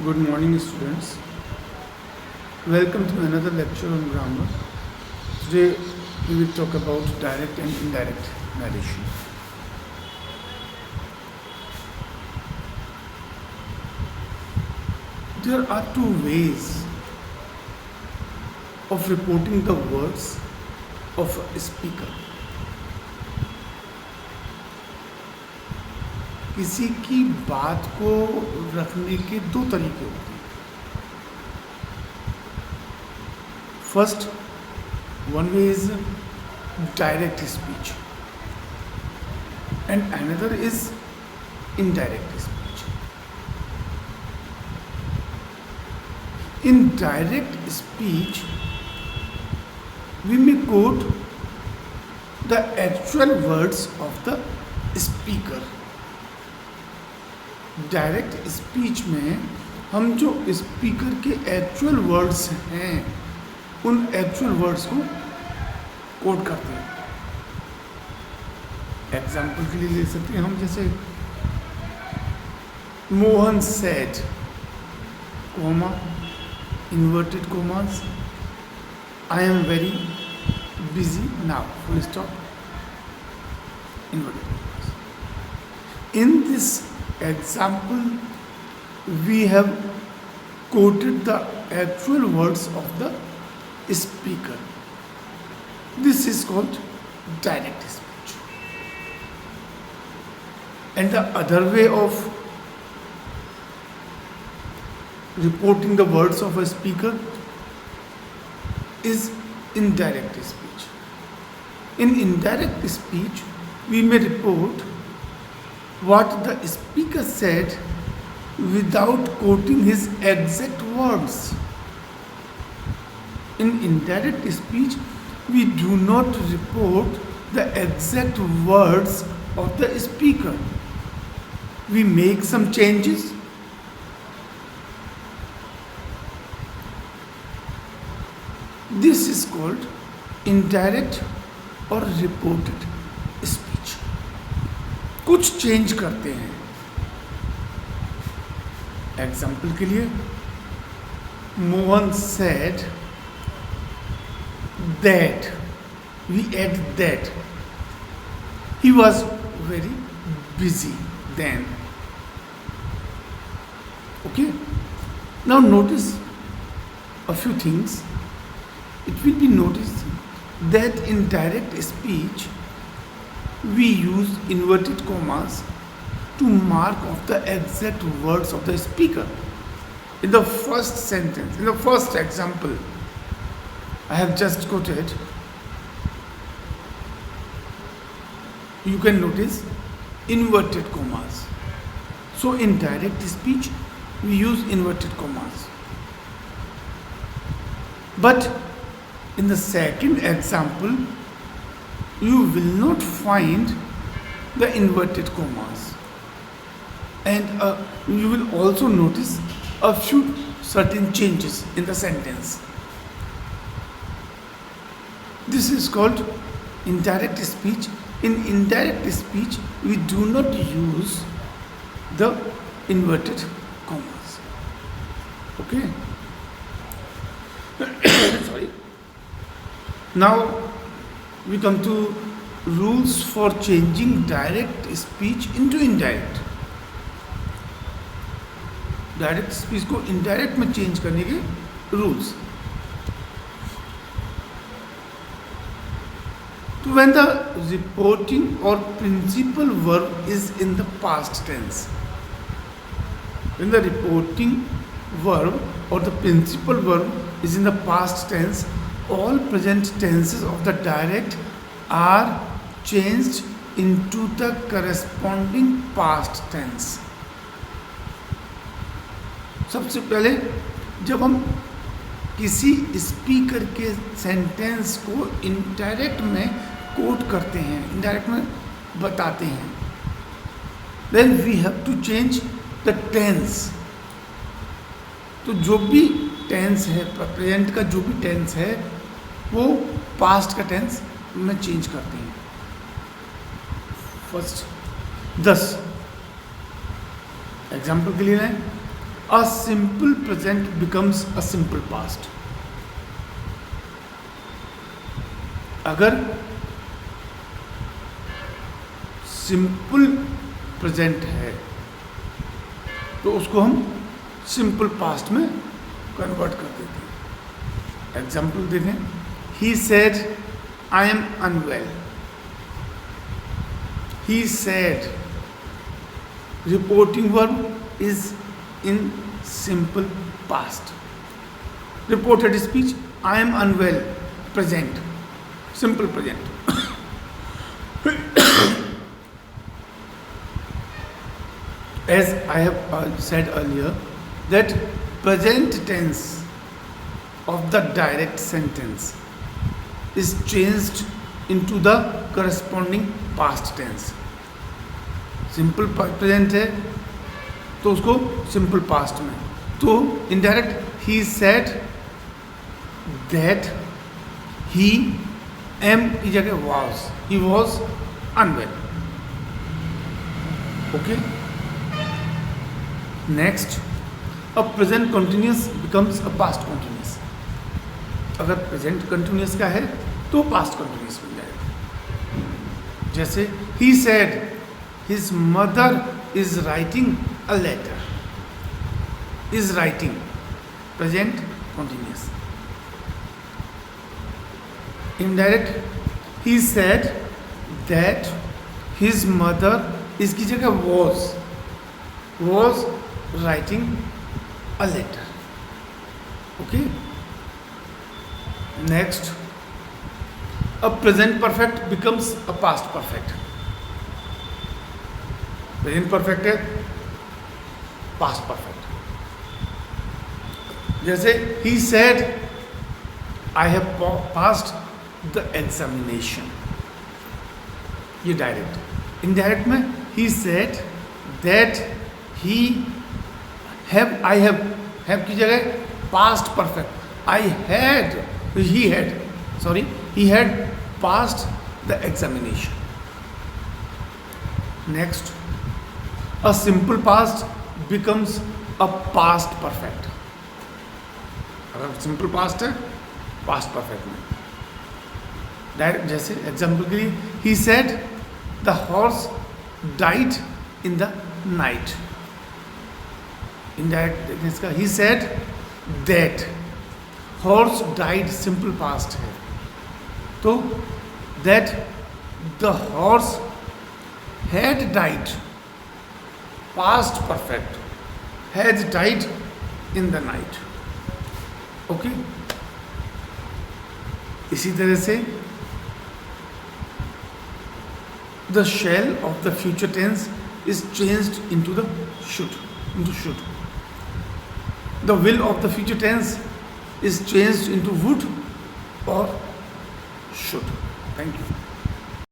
Good morning, students. Welcome to another lecture on grammar. Today, we will talk about direct and indirect narration. There are two ways of reporting the words of a speaker. किसी की बात को रखने के दो तरीके होते हैं. First, one way is direct speech and another is indirect speech. In direct speech, we may quote the actual words of the speaker. Direct speech में हम जो स्पीकर के एक्चुअल वर्ड्स हैं उन एक्चुअल वर्ड्स को कोट करते हैं. Example के लिए ले सकते हैं हम, जैसे Mohan said, comma, inverted commas, I am very busy now, full stop, inverted commas. In this example, we have quoted the actual words of the speaker. This is called direct speech. And the other way of reporting the words of a speaker is indirect speech. In indirect speech, we may report what the speaker said without quoting his exact words. In indirect speech, we do not report the exact words of the speaker. We make some changes. This is called indirect or reported speech. कुछ change करते हैं. Example के लिए, Mohan said that, we add that, he was very busy then. Okay, now notice a few things. It will be noticed that in direct speech we use inverted commas to mark off the exact words of the speaker. In the first sentence, in the first example I have just quoted, you can notice inverted commas. So in direct speech we use inverted commas. But in the second example you will not find the inverted commas, and you will also notice a few certain changes in the sentence. This is called indirect speech. In indirect speech we do not use the inverted commas. Okay. Sorry. Now we come to rules for changing direct speech into indirect. Direct speech को indirect में change करने के rules. तो when the reporting or principal verb is in the past tense, when the reporting verb or the principal verb is in the past tense, all present tenses of the direct are changed into the corresponding past tense. सबसे पहले जब हम किसी speaker के sentence को indirect में coat करते हैं, इनडायरेक्ट में बताते हैं, then we have to change the tense. तो जो भी टेंस है, प्रेजेंट का जो भी टेंस है वो पास्ट का टेंस में चेंज करते हैं. फर्स्ट 10 एग्जाम्पल के लिए a simple present becomes a simple past. अगर सिंपल प्रेजेंट है तो उसको हम सिंपल पास्ट में कन्वर्ट कर देते हैं. एग्जाम्पल देखें. He said I am unwell. He said, reporting verb is in simple past. Reported speech I am unwell, present, simple present. As I have said earlier, that present tense of the direct sentence is changed into the corresponding past tense. Simple present है तो उसको simple past में, तो indirect he said that he am की जगह was, he was unwell. Okay. Next, a present continuous becomes a past continuous. अगर present continuous का है तो past continuous बन जाएगा. जैसे he said his mother is writing a letter. Is writing, present continuous. Indirect, he said that his mother इसकी जगह was writing a letter. Okay. Next, a present perfect becomes a past perfect. Present perfect है past perfect. जैसे he said I have passed the examination. ये direct. Indirect में he said that he have, I have की जगह past perfect. He had passed the examination. Next, a simple past becomes a past perfect. अगर simple past है past perfect में direct. जैसे example के लिए he said the horse died in the night. Indirect देखिए इसका he said that horse died simple past है तो that the horse had died past perfect, had died in the night. Okay. इसी तरह से the shell of the future tense is changed into the should. The will of the future tense is changed into would or should. Thank you.